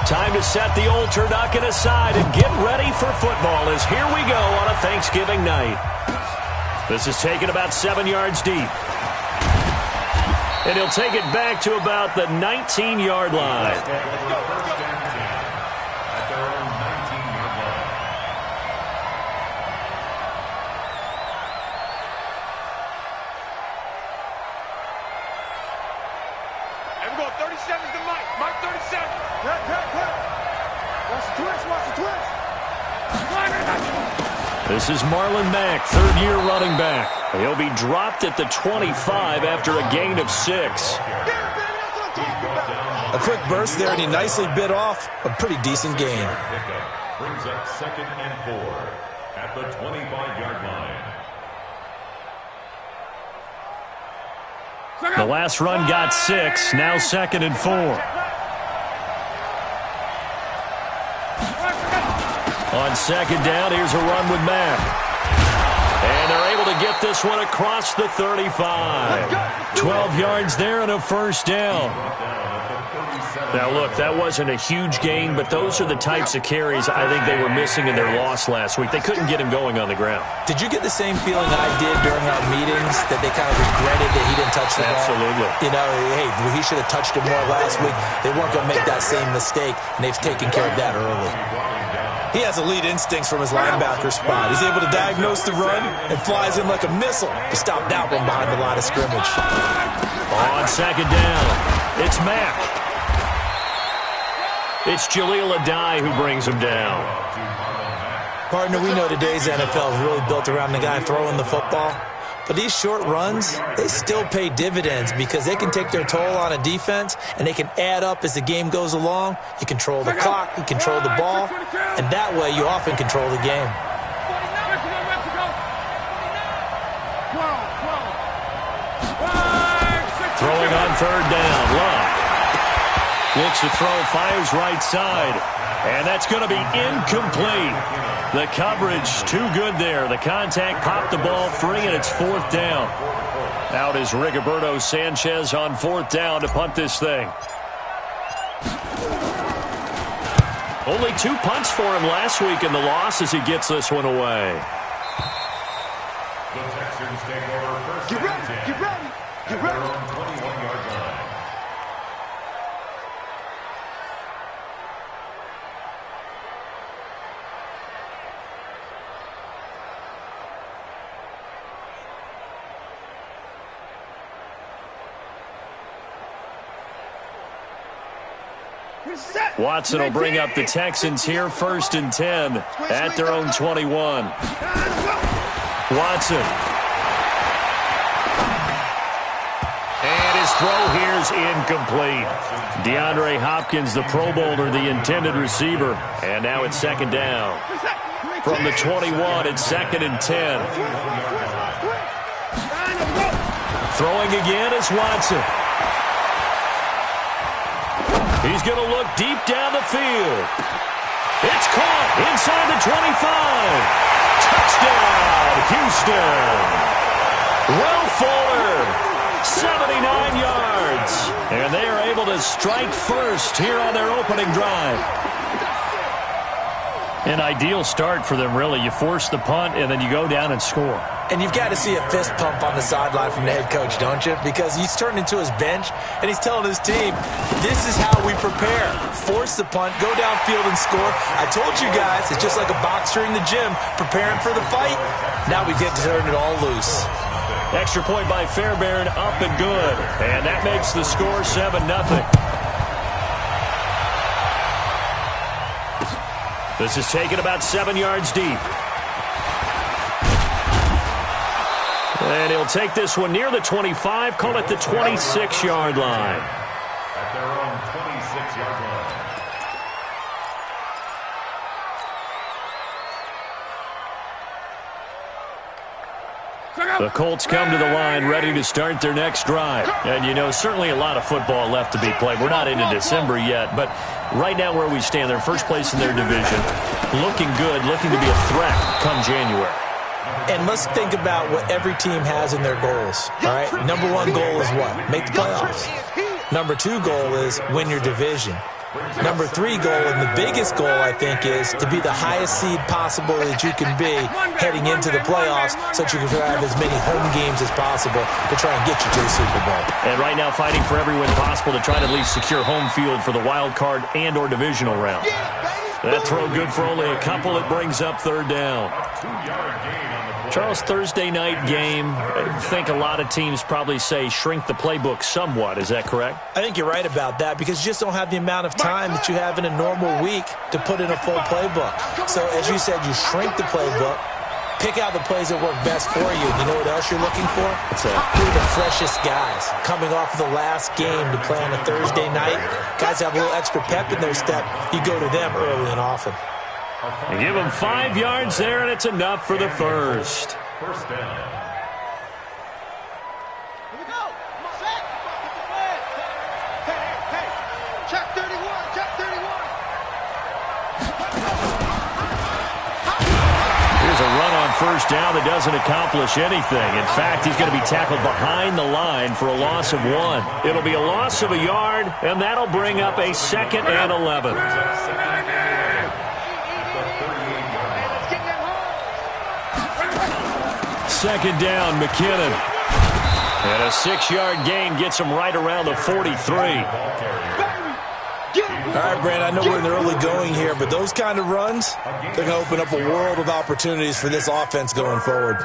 Time to set the old turducken aside and get ready for football as here we go on a Thanksgiving night. This is taken about 7 yards deep. And he'll take it back to about the 19-yard line. This is Marlon Mack, third-year running back. He'll be dropped at the 25 after a gain of 6. A quick burst there, and he nicely bit off a pretty decent gain. Brings up 2nd and 4 at the 25-yard line. The last run got 6, now 2nd and 4. On 2nd down, here's a run with Mack. And they're able to get this one across the 35. 12 yards there and a first down. Now, look, that wasn't a huge gain, but those are the types of carries I think they were missing in their loss last week. They couldn't get him going on the ground. Did you get the same feeling I did during our meetings, that they kind of regretted that he didn't touch the ball? Absolutely. You know, hey, he should have touched it more last week. They weren't going to make that same mistake, and they've taken care of that early. He has elite instincts from his linebacker spot. He's able to diagnose the run and flies in like a missile to stop that one behind the line of scrimmage. On 2nd down, it's Mack. It's Jaleel Adai who brings him down. Partner, we know today's NFL is really built around the guy throwing the football. But these short runs, they still pay dividends because they can take their toll on a defense, and they can add up as the game goes along. You control the clock, you control the ball, and that way you often control the game. Throwing on 3rd down, Love. Looks to throw, fires right side, and that's going to be incomplete. The coverage too good there. The contact popped the ball free, and it's 4th down. Out is Rigoberto Sanchez on 4th down to punt this thing. Only 2 punts for him last week in the loss as he gets this one away. The Texans take over first. Get ready, get ready, get ready. 21-yard line. Watson will bring up the Texans here, 1st and 10 at their own 21. Watson. And his throw here is incomplete. DeAndre Hopkins, the Pro Bowler, the intended receiver. And now it's 2nd down. From the 21, it's 2nd and 10. Throwing again is Watson. He's going to look deep down the field. It's caught inside the 25. Touchdown, Houston. Will Fuller, 79 yards. And they are able to strike first here on their opening drive. An ideal start for them, really. You force the punt, and then you go down and score. And you've got to see a fist pump on the sideline from the head coach, don't you? Because he's turning into his bench, and he's telling his team, this is how we prepare. Force the punt, go downfield and score. I told you guys, it's just like a boxer in the gym preparing for the fight. Now we get to turn it all loose. Extra point by Fairbairn, up and good. And that makes the score 7-0. This is taken about 7 yards deep. And he'll take this one near the 25, call it the 26-yard line. At their own 26-yard line. The Colts come to the line ready to start their next drive. And, you know, certainly a lot of football left to be played. We're not into December yet, but right now where we stand, they're first place in their division. Looking good, looking to be a threat come January. And let's think about what every team has in their goals, all right? Number 1 goal is what? Make the playoffs. Number 2 goal is win your division. Number 3 goal, and the biggest goal, I think, is to be the highest seed possible that you can be heading into the playoffs so that you can have as many home games as possible to try and get you to the Super Bowl. And right now fighting for every win possible to try to at least secure home field for the wild card and or divisional round. That throw good for only a couple. It brings up third down. Charles, Thursday night game, I think a lot of teams probably say shrink the playbook somewhat. Is that correct? I think you're right about that because you just don't have the amount of time that you have in a normal week to put in a full playbook. So as you said, you shrink the playbook, pick out the plays that work best for you. You know what else you're looking for? What's that? Who are the freshest guys coming off of the last game to play on a Thursday night? Guys have a little extra pep in their step. You go to them early and often. They give him 5 yards there, and it's enough for the first. First down. Here we go. Set. Hey. Check 31. Check 31. Here's a run on first down that doesn't accomplish anything. In fact, he's going to be tackled behind the line for a loss of 1. It'll be a loss of a yard, and that'll bring up a 2nd and 11. Second down, McKinnon. And a 6-yard gain gets him right around the 43. All right, Brand, I know we're in the early going here, but those kind of runs, they're going to open up a world of opportunities for this offense going forward.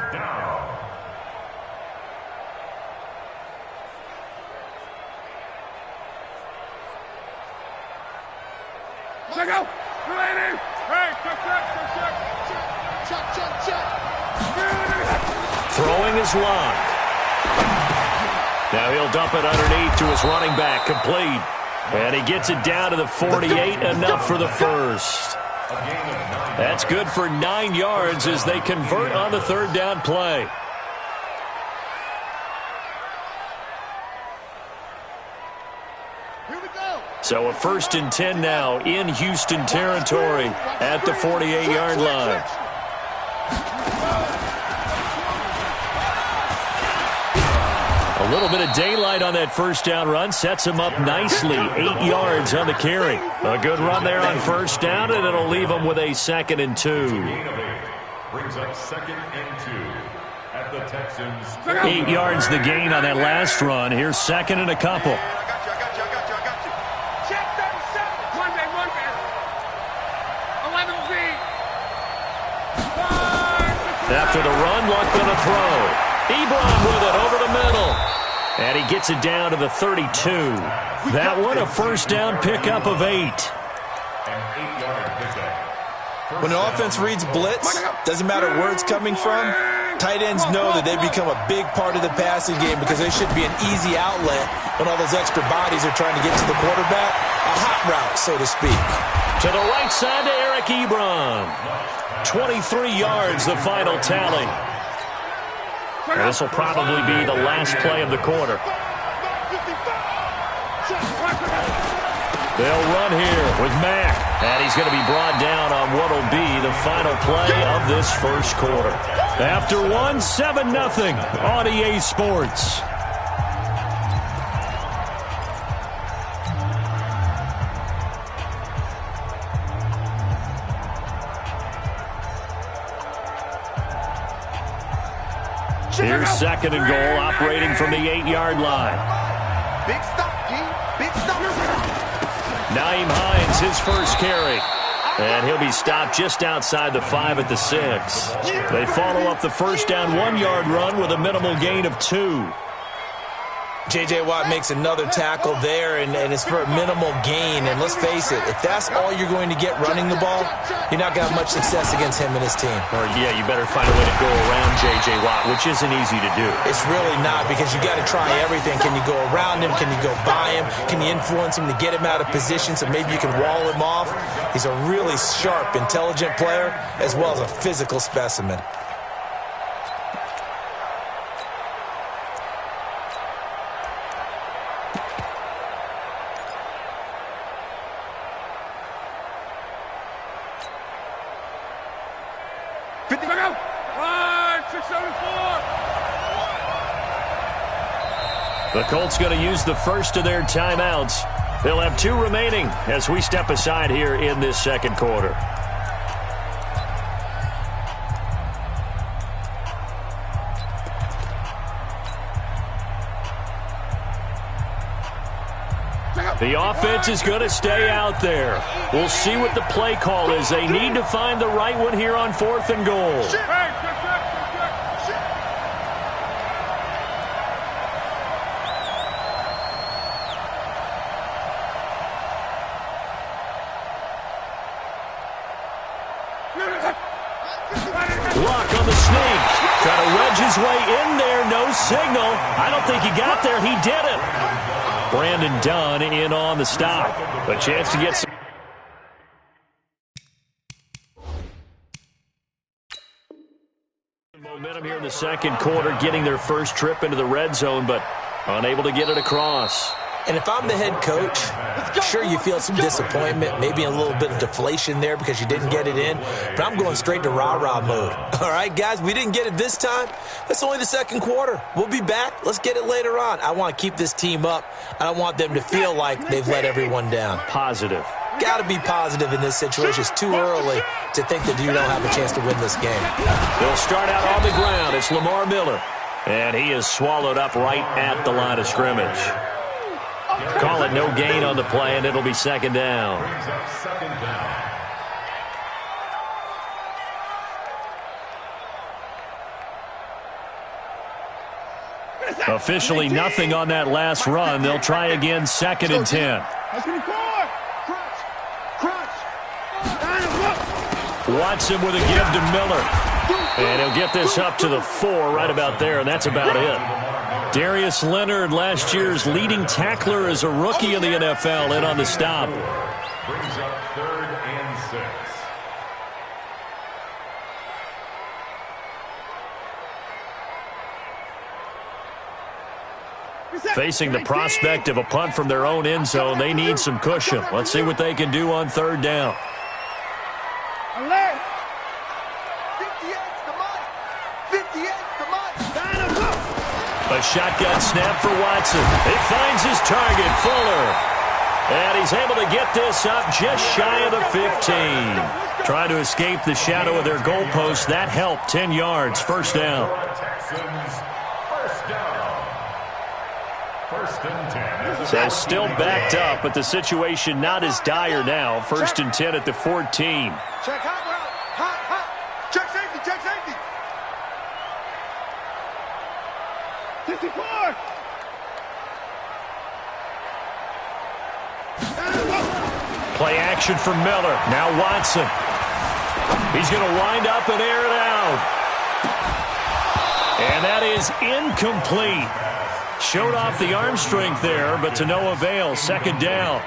Check out. Ready. Hey, check. Throwing is locked. Now he'll dump it underneath to his running back, complete. And he gets it down to the 48, enough for the first. That's good for 9 yards as they convert on the third down play. Here we go. So a 1st and 10 now in Houston territory at the 48-yard line. A little bit of daylight on that first down run sets him up nicely. 8 yards on the carry. A good run there on first down, and it'll leave him with a 2nd and 2. Brings up 2nd and 2 at the Texans. 8 yards the gain on that last run. Here's 2nd and a couple. I got you. Check 37. One man. 11 feet. After the run, Luck gonna throw. Ebron with it over the middle. And he gets it down to the 32. That one a first down pickup of 8. An 8-yard pickup. When an offense reads blitz, doesn't matter where it's coming from, tight ends know that they become a big part of the passing game because they should be an easy outlet when all those extra bodies are trying to get to the quarterback. A hot route, so to speak. To the right side to Eric Ebron. 23 yards, the final tally. And this will probably be the last play of the quarter. They'll run here with Mack. And he's going to be brought down on what will be the final play of this first quarter. After 1, 7-0 on EA Sports. Here's 2nd and goal, operating from the 8-yard line. Big stop, G. Big stop. Naeem Hines, his first carry. And he'll be stopped just outside the 5 at the 6. They follow up the first down 1-yard run with a minimal gain of 2. J.J. Watt makes another tackle there, and it's for a minimal gain. And let's face it, if that's all you're going to get running the ball, you're not going to have much success against him and his team. Or, yeah, you better find a way to go around J.J. Watt, which isn't easy to do. It's really not, because you got to try everything. Can you go around him? Can you go by him? Can you influence him to get him out of position so maybe you can wall him off? He's a really sharp, intelligent player, as well as a physical specimen. The Colts going to use the first of their timeouts. They'll have 2 remaining as we step aside here in this second quarter. The offense is going to stay out there. We'll see what the play call is. They need to find the right one here on 4th and goal. Block on the sneak. Try to wedge his way in there. No signal. I don't think he got there. He did it. Brandon Dunn in on the stop. A chance to get some. Momentum here in the second quarter, getting their first trip into the red zone, but unable to get it across. And if I'm the head coach, sure, you feel some disappointment, maybe a little bit of deflation there because you didn't get it in, but I'm going straight to rah-rah mode. All right, guys, we didn't get it this time. That's only the second quarter. We'll be back. Let's get it later on. I want to keep this team up. I don't want them to feel like they've let everyone down. Positive. Got to be positive in this situation. It's too early to think that you don't have a chance to win this game. They'll start out on the ground. It's Lamar Miller, and he is swallowed up right at the line of scrimmage. Call it no gain on the play, and it'll be second down. Officially nothing on that last run. They'll try again, 2nd and 10. Watson with a give to Miller. And he'll get this up to the 4 right about there, and that's about it. Darius Leonard, last year's leading tackler as a rookie in the NFL, in on the stop. Brings up 3rd and 6. Facing the prospect of a punt from their own end zone, they need some cushion. Let's see what they can do on 3rd down. A shotgun snap for Watson. He finds his target, Fuller. And he's able to get this up just shy of the 15. Trying to escape the shadow of their goalpost. That helped. 10 yards. First down. So still backed up, but the situation not as dire now. 1st and 10 at the 14. Check hot route. Hot. Check safety. Check safety. 54. Play action for Miller. Now Watson. He's going to wind up and air it out. And that is incomplete. Showed off the arm strength there, but to no avail. 2nd down.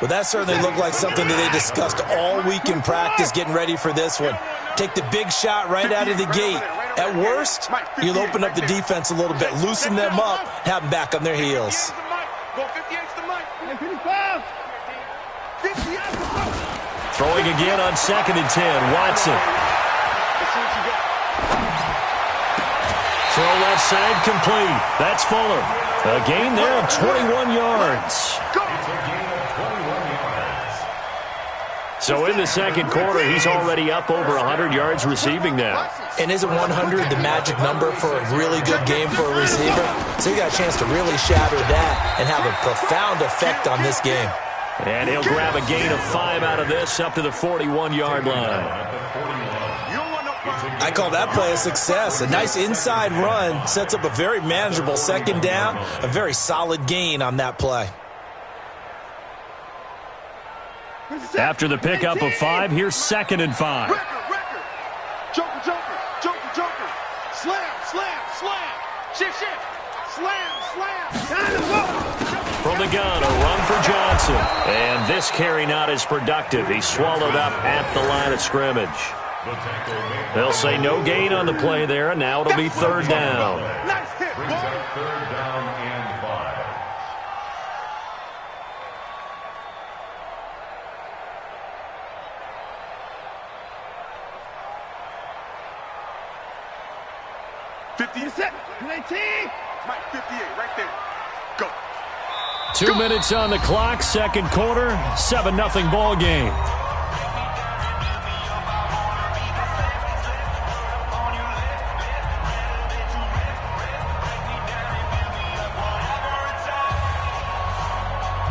Well, that certainly looked like something that they discussed all week in practice getting ready for this one. Take the big shot right out of the gate. At worst, you'll open up the defense a little bit, loosen them up, have them back on their heels. Throwing again on 2nd and 10. Watson. Throw left side complete. That's Fuller. A gain there of 21 yards. So in the second quarter, he's already up over 100 yards receiving now. And isn't 100 the magic number for a really good game for a receiver? So he got a chance to really shatter that and have a profound effect on this game. And he'll grab a gain of 5 out of this up to the 41-yard line. I call that play a success. A nice inside run sets up a very manageable 2nd down, a very solid gain on that play. After the pickup of 5, here's 2nd and 5. Joker, joker, joker, joker. Slam, slam, slam. Shift, shift. Slam, slam. Time to go. From the gun, a run for Johnson. And this carry not as productive. He's swallowed up at the line of scrimmage. They'll say no gain on the play there, and now it'll be 3rd down. Nice hit, Brings up 3rd down and 5. Mike, 58, right there. Go. 2 minutes on the clock, second quarter, 7-0 ball game.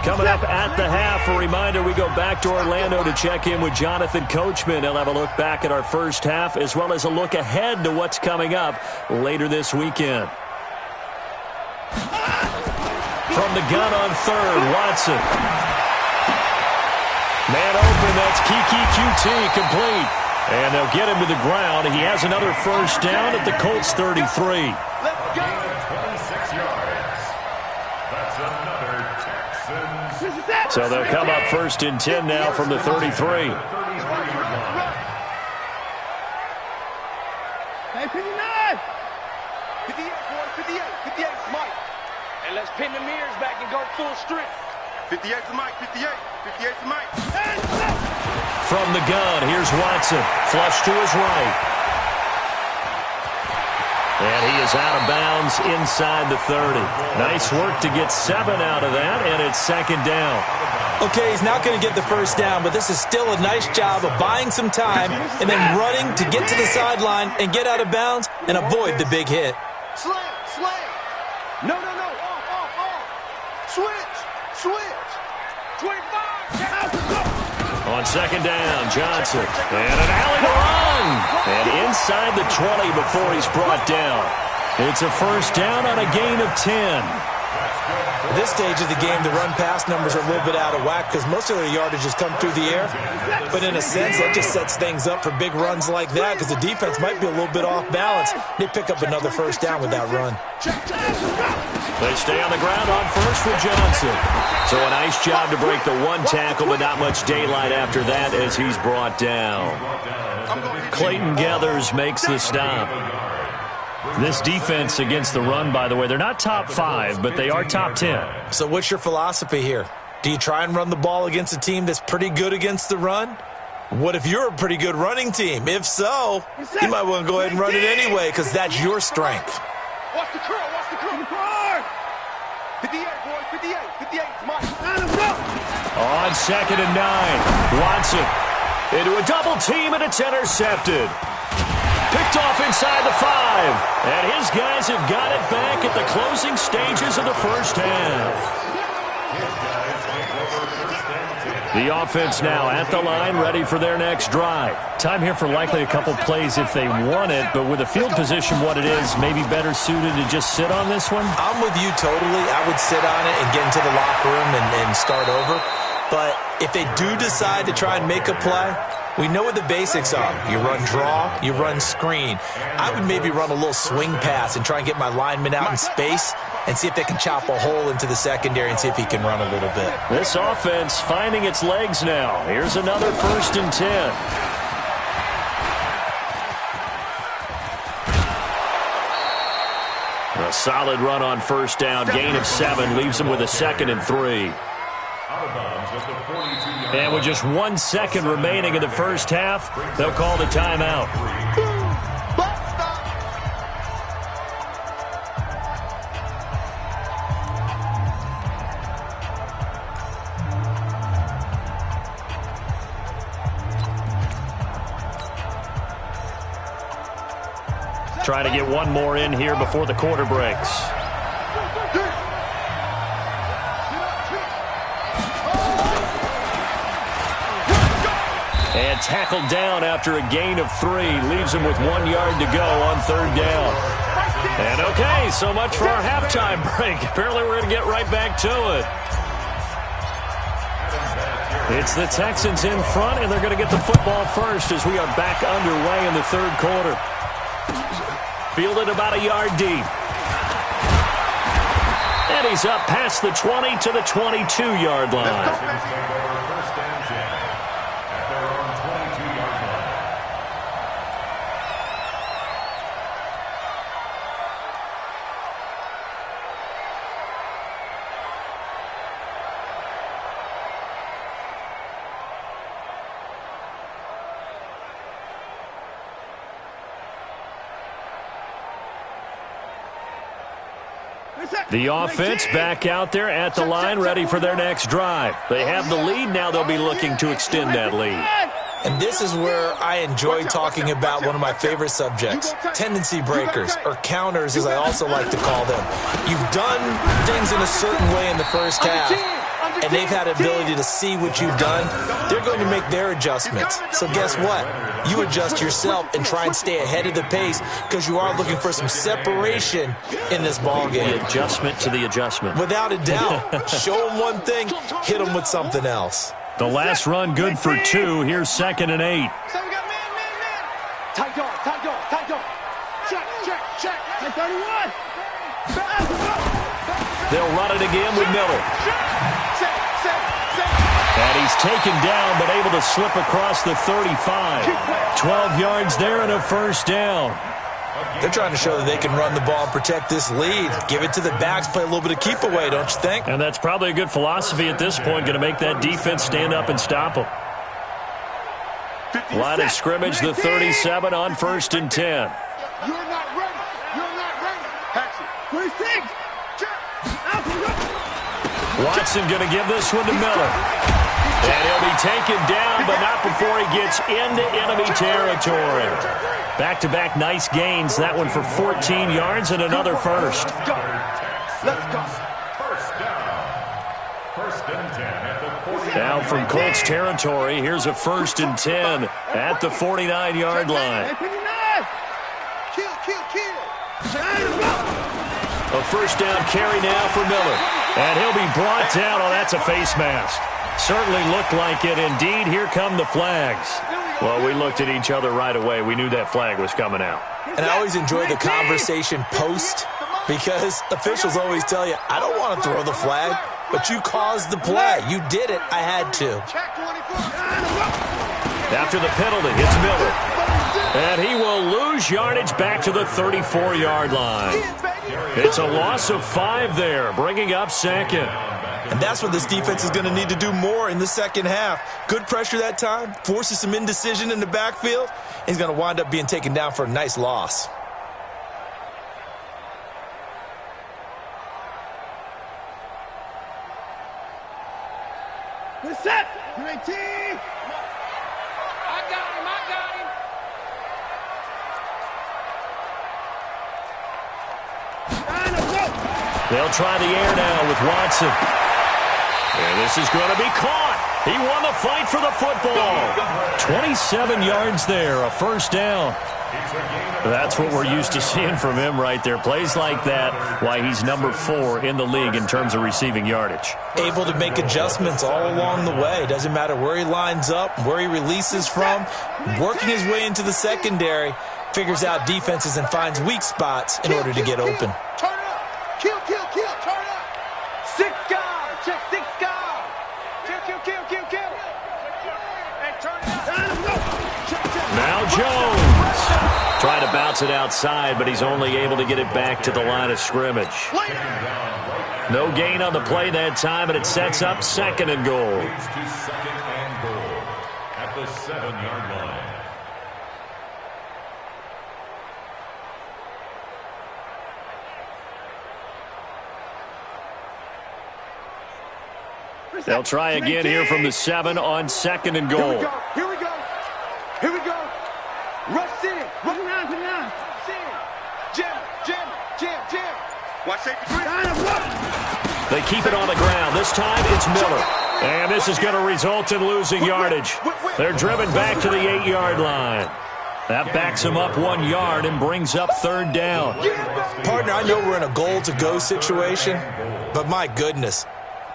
Coming up at the half, a reminder, we go back to Orlando to check in with Jonathan Coachman. He'll have a look back at our first half as well as a look ahead to what's coming up later this weekend. From the gun on third, Watson. Man open, that's Kiki QT, complete. And they'll get him to the ground. He has another first down at the Colts 33. Let's go. 26 yards. That's another Texans. So they'll come up first and 10 now from the 33. Hey, 59. 58, boy, 58. 58 is Mike. And let's pin the mirrors back and go full strength. 58 to Mike, 58. 58 to Mike. From the gun, here's Watson. Flush to his right. And he is out of bounds inside the 30. Nice work to get 7 out of that, and it's second down. Okay, he's not going to get the first down, but this is still a nice job of buying some time and then running to get to the sideline and get out of bounds and avoid the big hit. Slam, slam. No, no, no. Off. Switch, switch. 25. On second down, Johnson. And an alley to run. And inside the 20 before he's brought down. It's a first down on a gain of 10. At this stage of the game, the run-pass numbers are a little bit out of whack because most of their yardage has come through the air. But in a sense, that just sets things up for big runs like that because the defense might be a little bit off balance. They pick up another first down with that run. They stay on the ground on first with Johnson. So a nice job to break the one tackle, but not much daylight after that as he's brought down. Clayton Gathers makes the stop. This defense against the run, by the way, they're not top 5, but they are top 10. So what's your philosophy here? Do you try and run the ball against a team that's pretty good against the run? What if you're a pretty good running team? If so, you might want to go ahead and run it anyway because that's your strength. Watch the curl, watch the curl. 58, boy, 58. 58 is Mike. On second and 9, Watson into a double team, and it's intercepted. Picked off inside the 5. And his guys have got it back at the closing stages of the first half. The offense now at the line, ready for their next drive. Time here for likely a couple plays if they want it, but with the field position what it is, maybe better suited to just sit on this one? I'm with you totally. I would sit on it and get into the locker room and start over. But if they do decide to try and make a play, we know what the basics are. You run draw, you run screen. I would maybe run a little swing pass and try and get my lineman out in space and see if they can chop a hole into the secondary and see if he can run a little bit. This offense finding its legs now. Here's another first and 10. A solid run on first down. Gain of 7 leaves him with a second and 3. And with just 1 second remaining in the first half, they'll call the timeout. Trying to get one more in here before the quarter breaks. And tackled down after a gain of 3. Leaves him with 1 yard to go on third down. And okay, so much for our halftime break. Apparently we're going to get right back to it. It's the Texans in front, and they're going to get the football first as we are back underway in the third quarter. Fielded about a yard deep. And he's up past the 20 to the 22-yard line. The offense back out there at the line, ready for their next drive. They have the lead. Now they'll be looking to extend that lead. And this is where I enjoy talking about one of my favorite subjects, tendency breakers, or counters as I also like to call them. You've done things in a certain way in the first half, and they've had the ability to see what you've done. They're going to make their adjustments. So guess what? You adjust yourself and try and stay ahead of the pace because you are looking for some separation in this ballgame. The adjustment to the adjustment. Without a doubt. Show them one thing, hit them with something else. The last run good for 2. Here's 2nd and 8. So we got man. Tight dog. Check. 31. They'll run it again with Miller. And he's taken down, but able to slip across the 35. 12 yards there and a first down. They're trying to show that they can run the ball and protect this lead. Give it to the backs, play a little bit of keep away, don't you think? And that's probably a good philosophy at this point, going to make that defense stand up and stop them. Line of scrimmage, the 37 on 1st and 10. You're not ready. Action. 26. Watson going to give this one to Miller. And he'll be taken down, but not before he gets into enemy territory. Back-to-back nice gains. That one for 14 yards and another first. Let's go. First and 10 at the 49. Now from Colts territory, here's a 1st and 10 at the 49-yard line. Kill. A first down carry now for Miller. And he'll be brought down. Oh, that's a face mask. Certainly looked like it. Indeed, here come the flags. Well, we looked at each other right away. We knew that flag was coming out. And I always enjoy the conversation post because officials always tell you, I don't want to throw the flag, but you caused the play. You did it. I had to. After the penalty, it's Miller. And he will lose yardage back to the 34-yard line. It's a loss of 5 there, bringing up 2nd. And that's what this defense is going to need to do more in the second half. Good pressure that time, forces some indecision in the backfield. He's going to wind up being taken down for a nice loss. Good set. Great team. I got him. They'll try the air now with Watson. And this is going to be caught. He won the fight for the football. 27 yards there, a first down. That's what we're used to seeing from him right there. Plays like that, why he's number 4 in the league in terms of receiving yardage. Able to make adjustments all along the way. Doesn't matter where he lines up, where he releases from. Working his way into the secondary, figures out defenses and finds weak spots in order to get open. Turn it up. Kill. Turn it up. 6 guard. Check 6 guard. Kill. And turn it up. Now Jones. Trying to bounce it outside, but he's only able to get it back to the line of scrimmage. No gain on the play that time, and it sets up 2nd and goal. Leads to 2nd and goal at the 7-yard line. They'll try again here from the 7 on 2nd and goal. Here we go. Rush in. Run around. Jam. Watch safety. They keep it on the ground. This time it's Miller. And this is going to result in losing yardage. They're driven back to the 8-yard line. That backs him up 1 yard and brings up 3rd down. Partner, I know we're in a goal-to-go situation, but my goodness.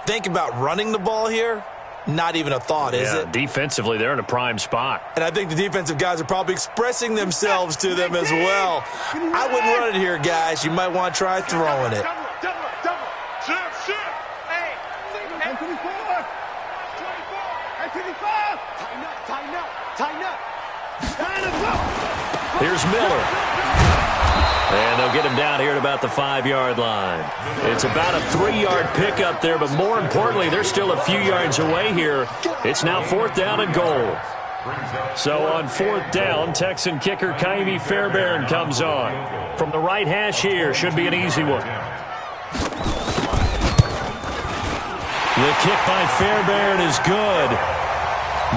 Think about running the ball here. Not even a thought, is it? Defensively, they're in a prime spot. And I think the defensive guys are probably expressing themselves to them as well. I wouldn't run it here, guys. You might want to try throwing it. Double. Shift. Hey, 24. 25. Tighten up. Here's Miller. And they'll get him down here at about the 5-yard line. It's about a 3-yard pickup there, but more importantly, they're still a few yards away here. It's now 4th down and goal. So on 4th down, Texan kicker Kaimi Fairbairn comes on. From the right hash here, should be an easy one. The kick by Fairbairn is good.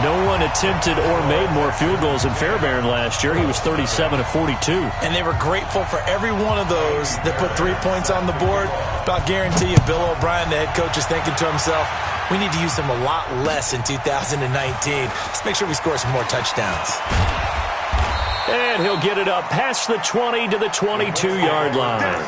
No one attempted or made more field goals than Fairbairn last year. He was 37 of 42. And they were grateful for every one of those that put 3 points on the board. But I'll guarantee you, Bill O'Brien, the head coach, is thinking to himself, we need to use him a lot less in 2019. Let's make sure we score some more touchdowns. And he'll get it up past the 20 to the 22-yard line.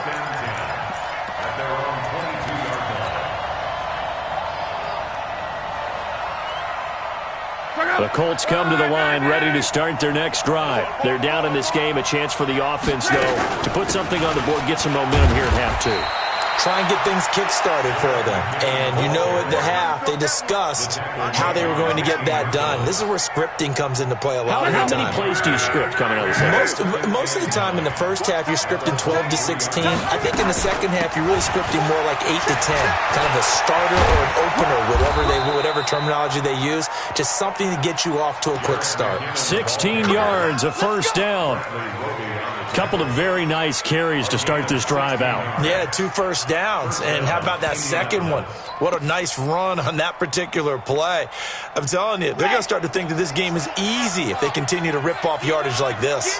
The Colts come to the line ready to start their next drive. They're down in this game. A chance for the offense, though, to put something on the board, get some momentum here at half two. Try and get things kick-started for them. And you know at the half, they discussed how they were going to get that done. This is where scripting comes into play a lot of the time. How many plays do you script coming out of the second? Most of the time in the first half, you're scripting 12 to 16. I think in the second half, you're really scripting more like 8 to 10. Kind of a starter or an opener, whatever terminology they use. Just something to get you off to a quick start. 16 yards, a first down. Couple of very nice carries to start this drive out. Yeah, 2 first downs. And how about that second one? What a nice run on that particular play. I'm telling you, they're going to start to think that this game is easy if they continue to rip off yardage like this.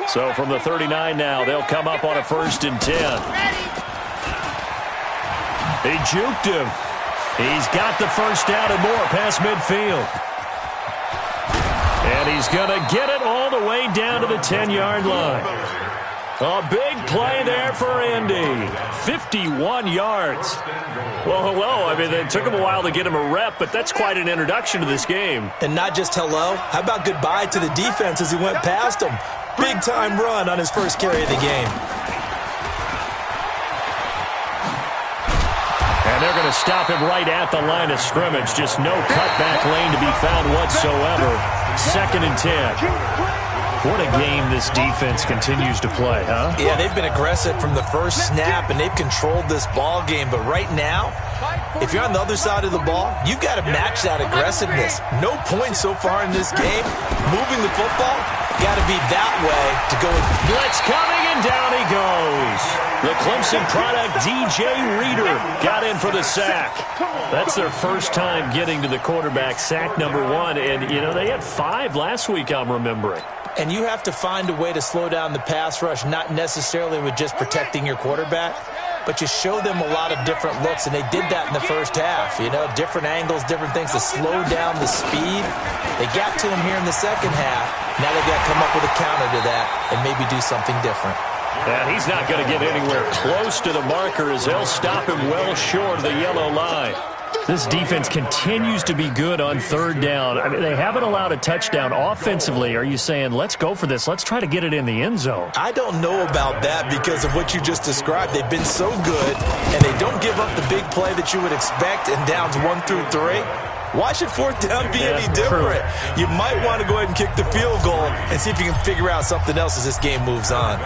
So from the 39 now, they'll come up on a 1st and 10. They juked him. He's got the first down and more past midfield. And he's going to get it all the way down to the 10-yard line. A big play there for Indy. 51 yards. Well, hello. I mean, it took him a while to get him a rep, but that's quite an introduction to this game. And not just hello. How about goodbye to the defense as he went past him? Big-time run on his first carry of the game. And they're going to stop him right at the line of scrimmage. Just no cutback lane to be found whatsoever. 2nd and 10. What a game this defense continues to play, huh? Yeah, they've been aggressive from the first snap, and they've controlled this ball game. But right now, if you're on the other side of the ball, you've got to match that aggressiveness. No points so far in this game. Moving the football, got to be that way to go. Blitz coming, and down he goes. The Clemson product, DJ Reader, got in for the sack. That's their first time getting to the quarterback, sack number 1. And, you know, they had 5 last week, I'm remembering. And you have to find a way to slow down the pass rush, not necessarily with just protecting your quarterback, but you show them a lot of different looks, and they did that in the first half. You know, different angles, different things to slow down the speed. They got to him here in the second half. Now they've got to come up with a counter to that and maybe do something different. And he's not going to get anywhere close to the marker as they'll stop him well short of the yellow line. This defense continues to be good on 3rd down. I mean, they haven't allowed a touchdown. Offensively, are you saying, let's go for this, let's try to get it in the end zone? I don't know about that because of what you just described. They've been so good, and they don't give up the big play that you would expect in downs 1 through 3. Why should 4th down be any different? True. You might want to go ahead and kick the field goal and see if you can figure out something else as this game moves on.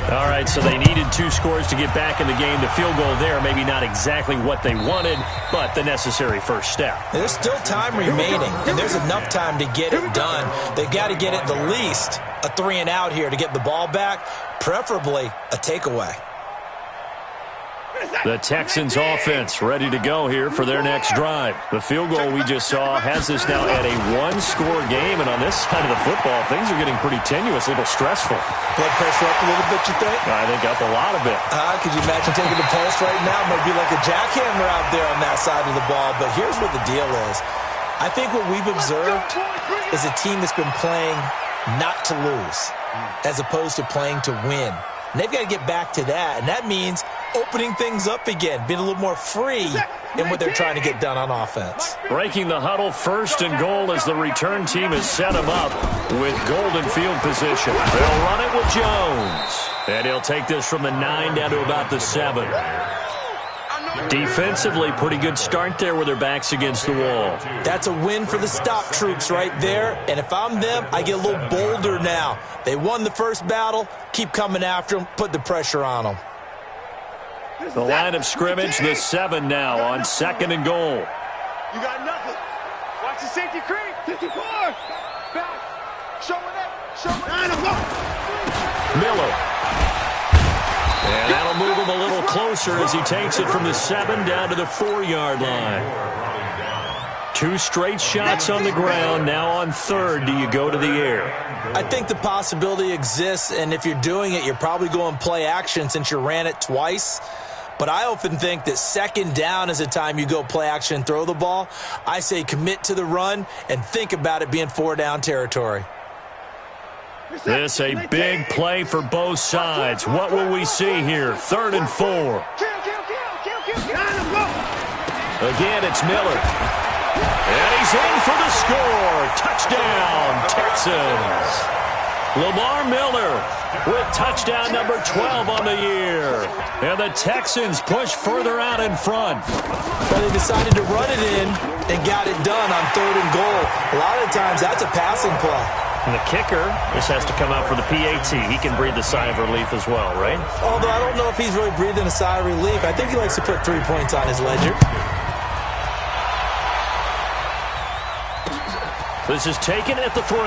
All right, so they needed 2 scores to get back in the game. The field goal there, maybe not exactly what they wanted, but the necessary first step. There's still time remaining, and there's enough time to get it done. They've got to get at the least a 3-and-out here to get the ball back, preferably a takeaway. The Texans offense ready to go here for their next drive. The field goal we just saw has us now at a 1-score game, and on this side of the football, things are getting pretty tenuous, a little stressful. Blood pressure up a little bit, you think? I think up a lot of it. Could you imagine taking the pulse right now? It might be like a jackhammer out there on that side of the ball, but here's what the deal is. I think what we've observed is a team that's been playing not to lose as opposed to playing to win. And they've got to get back to that, and that means opening things up again, being a little more free in what they're trying to get done on offense. Breaking the huddle, 1st and goal as the return team has set him up with golden field position. They'll run it with Jones, and he'll take this from the 9 down to about the 7. Defensively, pretty good start there with their backs against the wall. That's a win for the stop troops right there. And if I'm them, I get a little bolder now. They won the first battle. Keep coming after them. Put the pressure on them. The line of scrimmage, the 7 now on 2nd and goal. You got nothing. Watch the safety creep. 54. Back. Show it up. Show it up. Miller. And that'll move him a little closer as he takes it from the 7 down to the 4-yard line. 2 straight shots on the ground. Now on 3rd, do you go to the air? I think the possibility exists, and if you're doing it, you're probably going play action since you ran it twice. But I often think that 2nd down is the time you go play action and throw the ball. I say commit to the run and think about it being 4-down territory. This a big play for both sides. What will we see here? 3rd and 4. Again, it's Miller. And he's in for the score. Touchdown, Texans. Lamar Miller with touchdown number 12 on the year. And the Texans push further out in front. Well, they decided to run it in and got it done on 3rd and goal. A lot of times that's a passing play. And the kicker, this has to come out for the PAT. He can breathe a sigh of relief as well, right? Although I don't know if he's really breathing a sigh of relief. I think he likes to put 3 points on his ledger. This is taken at the 3.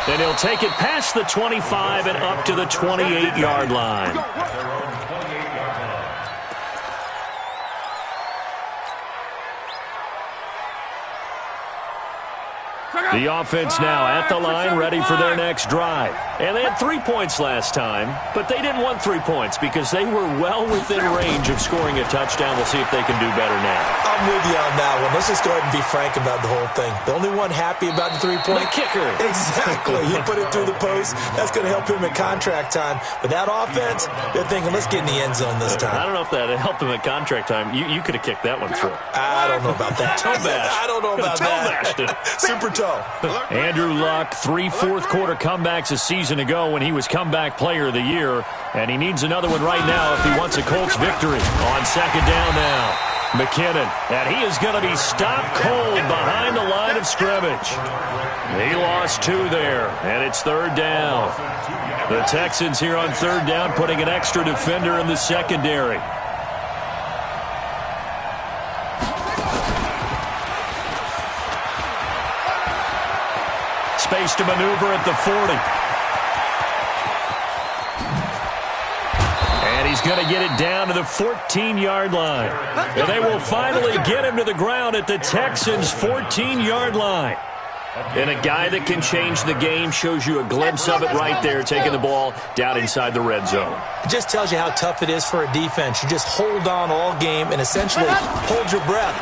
And he'll take it past the 25 and up to the 28-yard line. The offense now at the line, ready for their next drive. And they had 3 points last time, but they didn't want 3 points because they were well within range of scoring a touchdown. We'll see if they can do better now. I'm with you on that one. Let's just go ahead and be frank about the whole thing. The only one happy about the 3-point. The kicker. Exactly. He put it through the post. That's going to help him at contract time. But that offense, they're thinking, let's get in the end zone this time. I don't know if that helped him at contract time. You could have kicked that one through. I don't know about that. Toe bash. I don't know about toe that. bashed it. Super toe. Andrew Luck, 3 fourth-quarter comebacks a season ago when he was comeback player of the year, and he needs another one right now if he wants a Colts victory. On 2nd down now, McKinnon, and he is going to be stopped cold behind the line of scrimmage. He lost 2 there, and it's 3rd down. The Texans here on 3rd down putting an extra defender in the secondary. Space to maneuver at the 40. And he's going to get it down to the 14-yard line. And they will finally get him to the ground at the Texans' 14-yard line. And a guy that can change the game, shows you a glimpse of it right there, taking the ball down inside the red zone. It just tells you how tough it is for a defense. You just hold on all game and essentially hold your breath.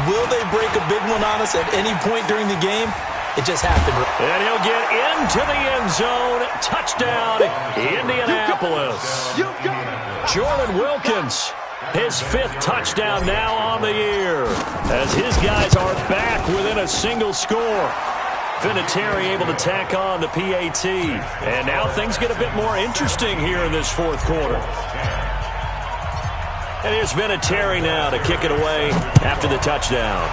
Will they break a big one on us at any point during the game? It just happened. And he'll get into the end zone. Touchdown, Indianapolis. Jordan Wilkins, his 5th touchdown now on the year, as his guys are back within a single score. Vinatieri able to tack on the PAT. And now things get a bit more interesting here in this 4th quarter. And here's Vinatieri now to kick it away after the touchdown.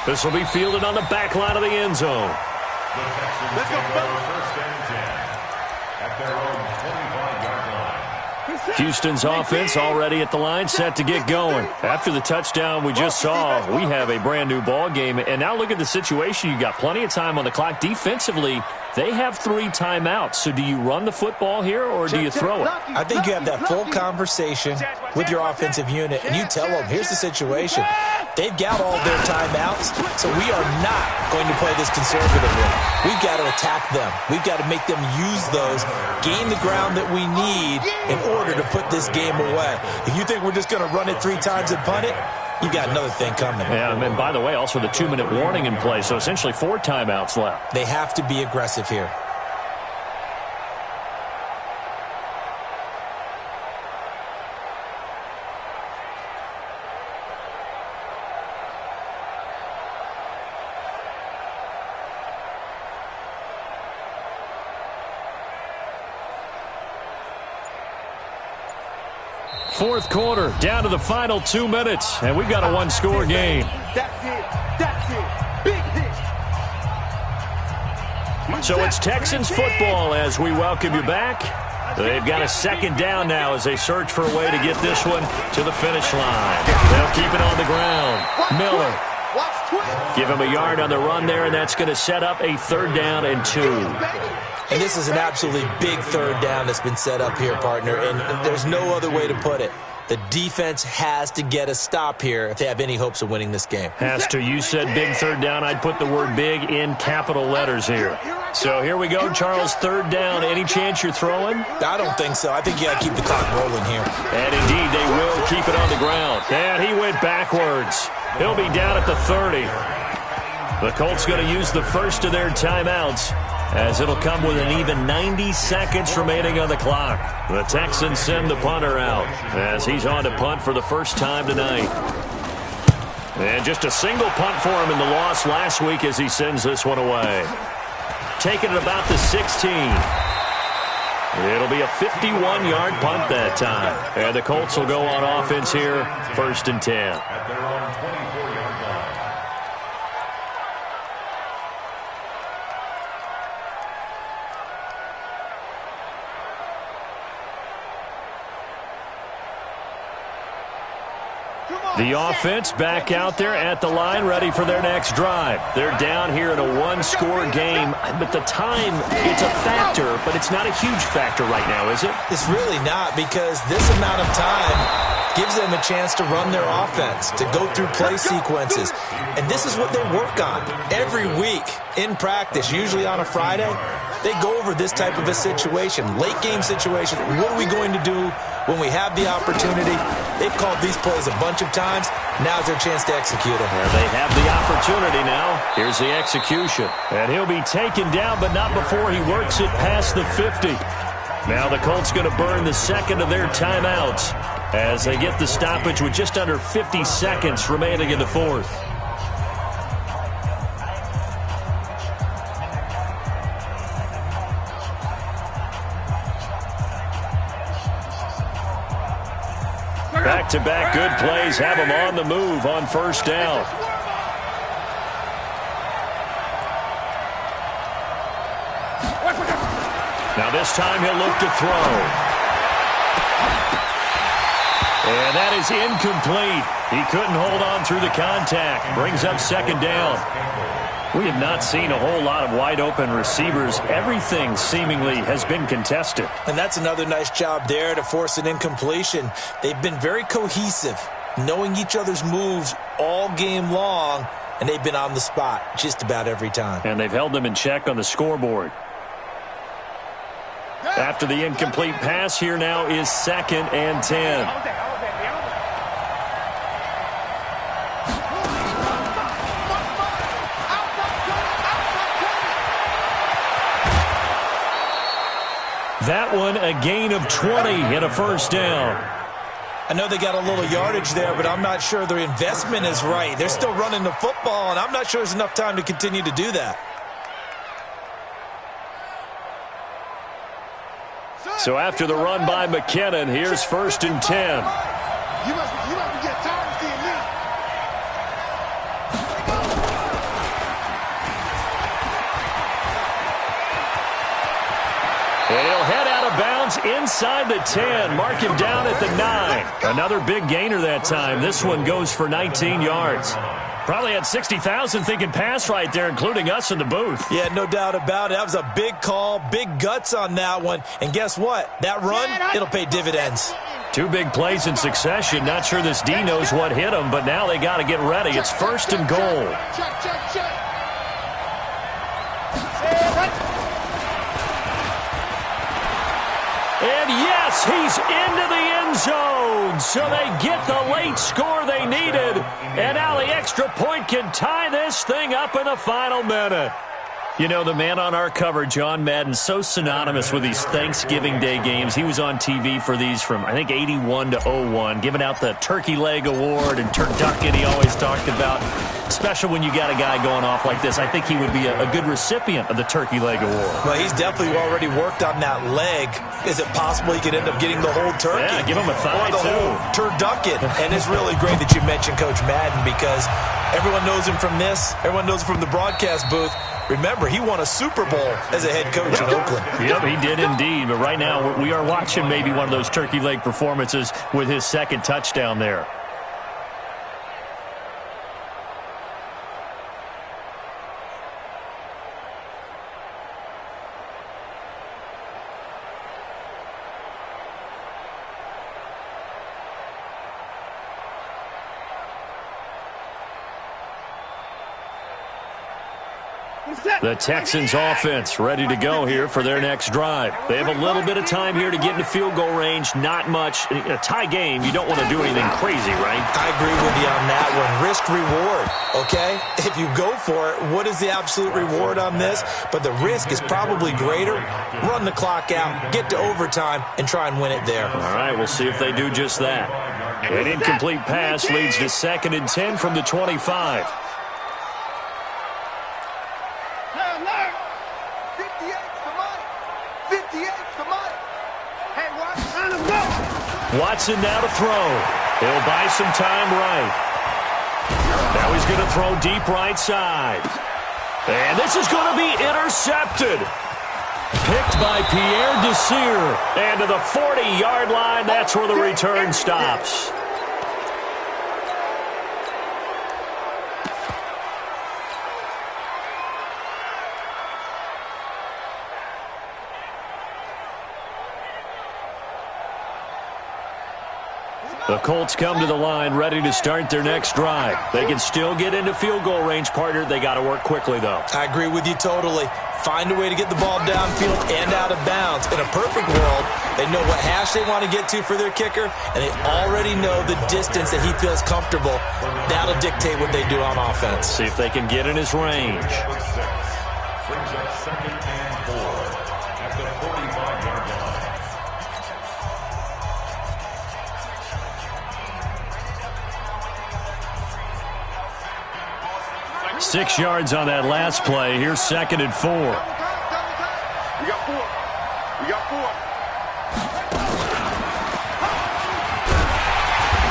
This will be fielded on the back line of the end zone. Let's go, first and 10 at their own 25-yard line. Houston's offense already at the line, set to get going. After the touchdown we just saw, we have a brand-new ball game. And now look at the situation. You got plenty of time on the clock. Defensively, they have 3 timeouts. So do you run the football here or do you throw it? I think you have that full conversation with your offensive unit, and you tell them, here's the situation. They've got all their timeouts, so we are not going to play this conservatively. We've got to attack them. We've got to make them use those, gain the ground that we need in order to put this game away. If you think we're just going to run it 3 times and punt it, you got another thing coming. Yeah, and by the way, also the 2-minute warning in play, so essentially 4 timeouts left. They have to be aggressive here. Fourth quarter, down to the final 2 minutes, and we've got a 1-score game. That's it. That's it. Big hit. So it's Texans football as we welcome you back. They've got a 2nd down now as they search for a way to get this one to the finish line. They'll keep it on the ground. Miller. Give him a yard on the run there, and that's going to set up a 3rd down and 2. And this is an absolutely big third down that's been set up here, partner, and there's no other way to put it. The defense has to get a stop here if they have any hopes of winning this game. Has to. You said big third down. I'd put the word big in capital letters here. So here we go, Charles, third down. Any chance you're throwing? I don't think so. I think you got to keep the clock rolling here. And indeed, they will keep it on the ground. And he went backwards. He'll be down at the 30. The Colts going to use the first of their timeouts, as it'll come with an even 90 seconds remaining on the clock. The Texans send the punter out as he's on to punt for the first time tonight. And just a single punt for him in the loss last week as he sends this one away. Taking it about the 16. It'll be a 51-yard punt that time. And the Colts will go on offense here, 1st and 10. At their own 24-yard line. The offense back out there at the line, ready for their next drive. They're down here in a one-score game, but the time, it's a factor, but it's not a huge factor right now, is it? It's really not, because this amount of time gives them a chance to run their offense, to go through play sequences. And this is what they work on every week in practice, usually on a Friday. They go over this type of a situation, late-game situation. What are we going to do when we have the opportunity? They've called these plays a bunch of times. Now's their chance to execute them. Well, they have the opportunity now. Here's the execution. And he'll be taken down, but not before he works it past the 50. Now the Colts going to burn the second of their timeouts as they get the stoppage with just under 50 seconds remaining in the fourth. Back-to-back good plays have him on the move on first down. Now this time he'll look to throw. And that is incomplete. He couldn't hold on through the contact. Brings up second down. We have not seen a whole lot of wide-open receivers. Everything seemingly has been contested. And that's another nice job there to force an incompletion. They've been very cohesive, knowing each other's moves all game long, and they've been on the spot just about every time. And they've held them in check on the scoreboard. After the incomplete pass, here now is 2nd and 10. That one, a gain of 20 and a first down. I know they got a little yardage there, but I'm not sure their investment is right. They're still running the football, and I'm not sure there's enough time to continue to do that. So after the run by McKinnon, here's 1st and 10. You must be getting tired of seeing me. And he'll head out of bounds inside the 10. Mark him down at the 9. Another big gainer that time. This one goes for 19 yards. Probably had 60,000 thinking pass right there, including us in the booth. Yeah, no doubt about it. That was a big call, big guts on that one. And guess what? That run, it'll pay dividends. 2 big plays in succession. Not sure this D knows what hit him, but now they got to get ready. It's 1st and goal. Check. And yes, he's into the end zone. So they get the late score they needed. And now the extra point can tie this thing up in the final minute. You know, the man on our cover, John Madden, so synonymous with these Thanksgiving Day games. He was on TV for these from, I think, 81 to 01, giving out the Turkey Leg Award and turducken he always talked about. Special when you got a guy going off like this. I think he would be a good recipient of the Turkey Leg Award. Well, he's definitely already worked on that leg. Is it possible he could end up getting the whole turkey? Yeah, give him a thigh, or the whole turducken. And it's really great that you mentioned Coach Madden, because everyone knows him from this. Everyone knows him from the broadcast booth. Remember, he won a Super Bowl as a head coach in Oakland. Yep, he did indeed. But right now, we are watching maybe one of those turkey leg performances with his second touchdown there. The Texans offense ready to go here for their next drive. They have a little bit of time here to get into field goal range. Not much. In a tie game, you don't want to do anything crazy, right? I agree with you on that one. Risk reward, okay? If you go for it, what is the absolute reward on this? But the risk is probably greater. Run the clock out, get to overtime, and try and win it there. All right, we'll see if they do just that. An incomplete pass leads to 2nd and 10 from the 25. Watson now to throw. He'll buy some time right. Now he's going to throw deep right side. And this is going to be intercepted. Picked by Pierre Desir. And to the 40-yard line, that's where the return stops. The Colts come to the line ready to start their next drive. They can still get into field goal range, partner. They got to work quickly, though. I agree with you totally. Find a way to get the ball downfield and out of bounds. In a perfect world, they know what hash they want to get to for their kicker, and they already know the distance that he feels comfortable. That'll dictate what they do on offense. See if they can get in his range. Brings up 2nd and 4 at the 45-yard line. 6 yards on that last play. Here's 2nd and 4. We got 4. We got 4.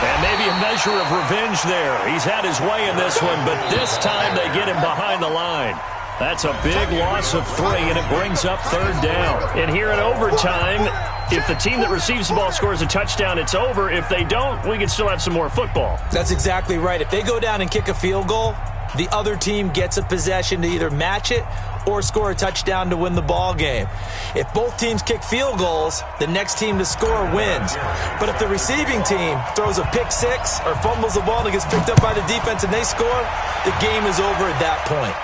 And maybe a measure of revenge there. He's had his way in this one, but this time they get him behind the line. That's a big loss of 3, and it brings up 3rd down. And here in overtime, if the team that receives the ball scores a touchdown, it's over. If they don't, we can still have some more football. That's exactly right. If they go down and kick a field goal, the other team gets a possession to either match it or score a touchdown to win the ball game. If both teams kick field goals, the next team to score wins. But if the receiving team throws a pick 6 or fumbles the ball and it gets picked up by the defense and they score, the game is over at that point.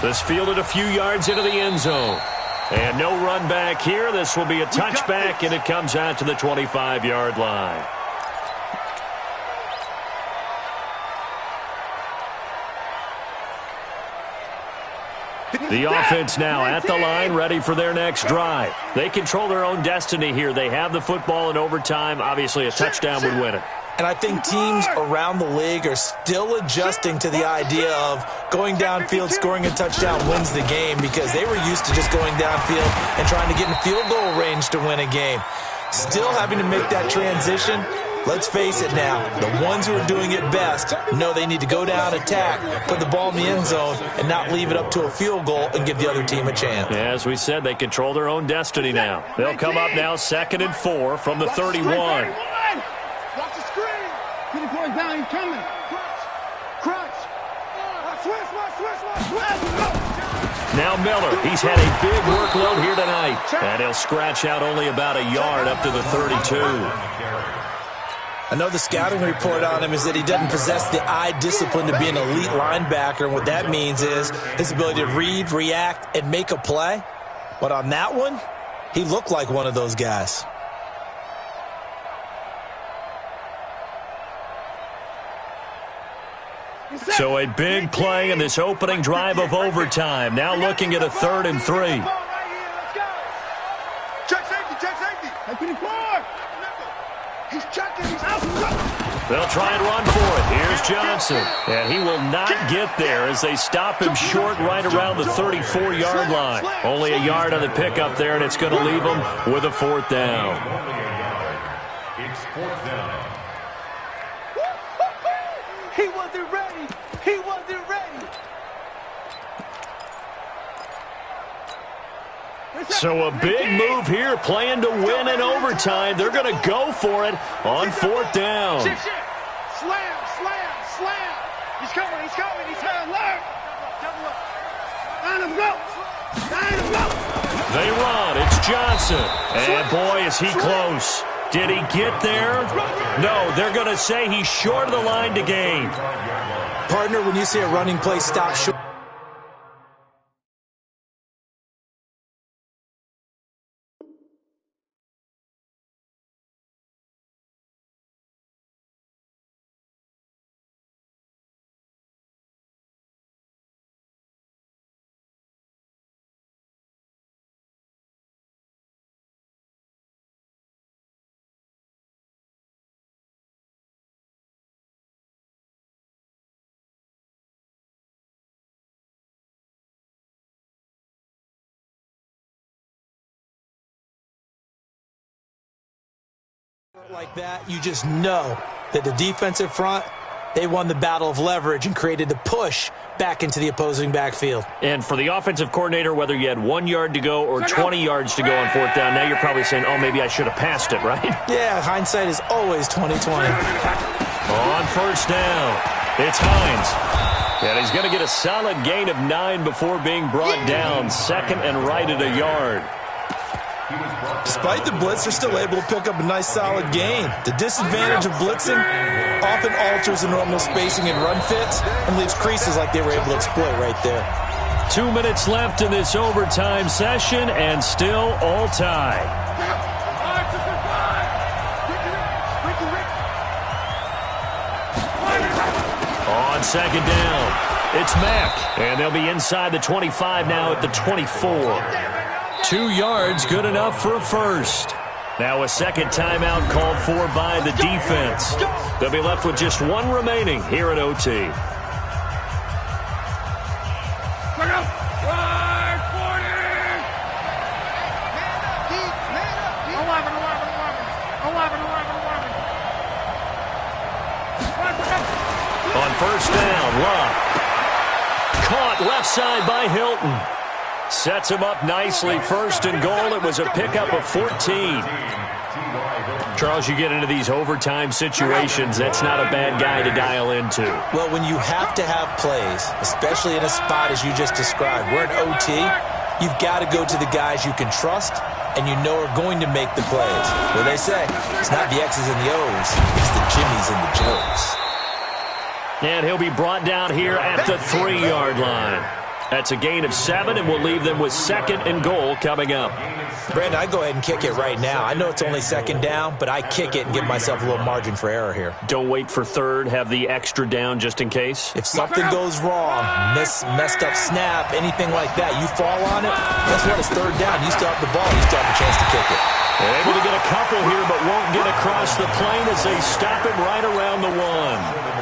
This fielded a few yards into the end zone. And no run back here. This will be a touchback, and it comes out to the 25-yard line. The offense now at the line, ready for their next drive. They control their own destiny here. They have the football in overtime. Obviously, a touchdown would win it. And I think teams around the league are still adjusting to the idea of going downfield, scoring a touchdown wins the game, because they were used to just going downfield and trying to get in field goal range to win a game. Still having to make that transition. Let's face it now, the ones who are doing it best know they need to go down, attack, put the ball in the end zone, and not leave it up to a field goal and give the other team a chance. Yeah, as we said, they control their own destiny now. They'll come up now 2nd and 4 from the 31. Watch the screen. Get the point down. He's coming. Crunch. Now Miller, he's had a big workload here tonight. And he'll scratch out only about a yard up to the 32. I know the scouting report on him is that he doesn't possess the eye discipline to be an elite linebacker, and what that means is his ability to read, react, and make a play. But on that one, he looked like one of those guys. So a big play in this opening drive of overtime. Now looking at a 3rd and 3. Check safety. He's checking. He's out. They'll try and run for it. Here's Johnson. And he will not get there as they stop him short right around the 34-yard line. Only a yard on the pickup there, and it's going to leave him with a 4th down. It's 4th down. He wasn't ready. He wasn't ready. So a big move here, playing to win in overtime. They're going to go for it on 4th down. Shit. Slam. He's coming. He's trying to learn. Line him go. They run. It's Johnson. And boy, is he close. Did he get there? No, they're going to say he's short of the line to gain. Partner, when you see a running play stop short, Like that, you just know that the defensive front, they won the battle of leverage and created the push back into the opposing backfield. And for the offensive coordinator, whether you had 1 yard to go or 20 yards to go on fourth down, now you're probably saying, oh, maybe I should have passed it, right? Yeah, hindsight is always 20/20. On first down, it's Hines. And he's going to get a solid gain of 9 before being brought down. Second and right at a yard. Despite the blitz, they're still able to pick up a nice solid gain. The disadvantage of blitzing often alters the normal spacing and run fits and leaves creases like they were able to exploit right there. 2 minutes left in this overtime session and still all tied. On second down, it's Mack, and they'll be inside the 25 now at the 24. 2 yards, good enough for a first. Now a second timeout called for by the defense. They'll be left with just 1 remaining here at OT. On first down, Love. Caught left side by Hilton. Sets him up nicely. First and goal. It was a pickup of 14. Charles, you get into these overtime situations, that's not a bad guy to dial into. Well, when you have to have plays, especially in a spot as you just described, we're in OT, you've got to go to the guys you can trust and you know are going to make the plays. Well, they say, it's not the X's and the O's, it's the Jimmies and the Joes. And he'll be brought down here at the 3-yard line. That's a gain of 7, and we'll leave them with second and goal coming up. Brandon, I go ahead and kick it right now. I know it's only second down, but I kick it and give myself a little margin for error here. Don't wait for third. Have the extra down just in case. If something goes wrong, messed up snap, anything like that, you fall on it, guess what? It's third down. You still have the ball. You still have a chance to kick it. They're able to get a couple here, but won't get across the plane as they stop it right around the 1.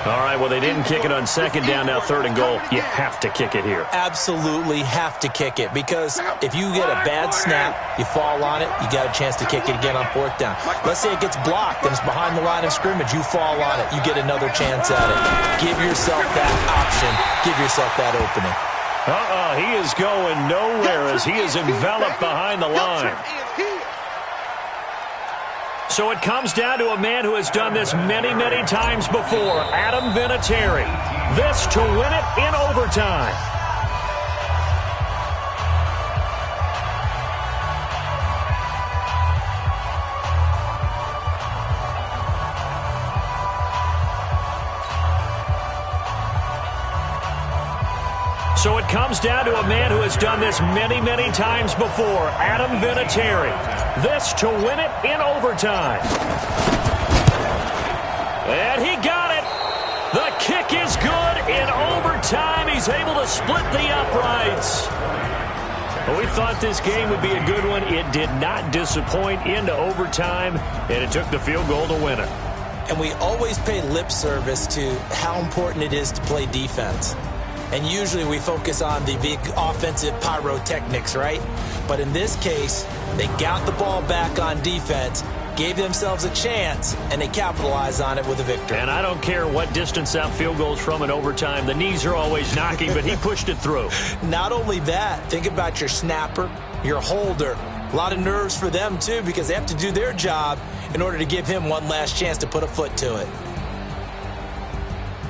All right, well, they didn't kick it on second down, now third and goal. You have to kick it here. Absolutely have to kick it, because if you get a bad snap, you fall on it, you got a chance to kick it again on fourth down. Let's say it gets blocked and it's behind the line of scrimmage. You fall on it, you get another chance at it. Give yourself that option. Give yourself that opening. He is going nowhere as he is enveloped behind the line. So it comes down to a man who has done this many, many times before, Adam Vinatieri. This to win it in overtime. So it comes down to a man who has done this many, many times before, Adam Vinatieri. This to win it in overtime. And he got it. The kick is good in overtime. He's able to split the uprights. Well, we thought this game would be a good one. It did not disappoint into overtime, and it took the field goal to win it. And we always pay lip service to how important it is to play defense. And usually we focus on the big offensive pyrotechnics, right? But in this case, they got the ball back on defense, gave themselves a chance, and they capitalized on it with a victory. And I don't care what distance that field goes from in overtime. The knees are always knocking, but he pushed it through. Not only that, think about your snapper, your holder. A lot of nerves for them, too, because they have to do their job in order to give him one last chance to put a foot to it.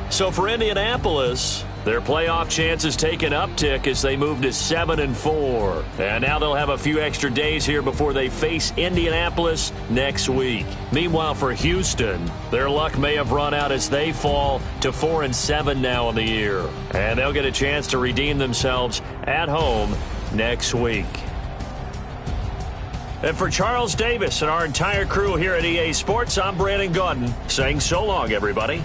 So for Indianapolis, their playoff chances take an uptick as they move to 7-4. And now they'll have a few extra days here before they face Indianapolis next week. Meanwhile, for Houston, their luck may have run out as they fall to 4-7 now in the year. And they'll get a chance to redeem themselves at home next week. And for Charles Davis and our entire crew here at EA Sports, I'm Brandon Gaudin saying so long, everybody.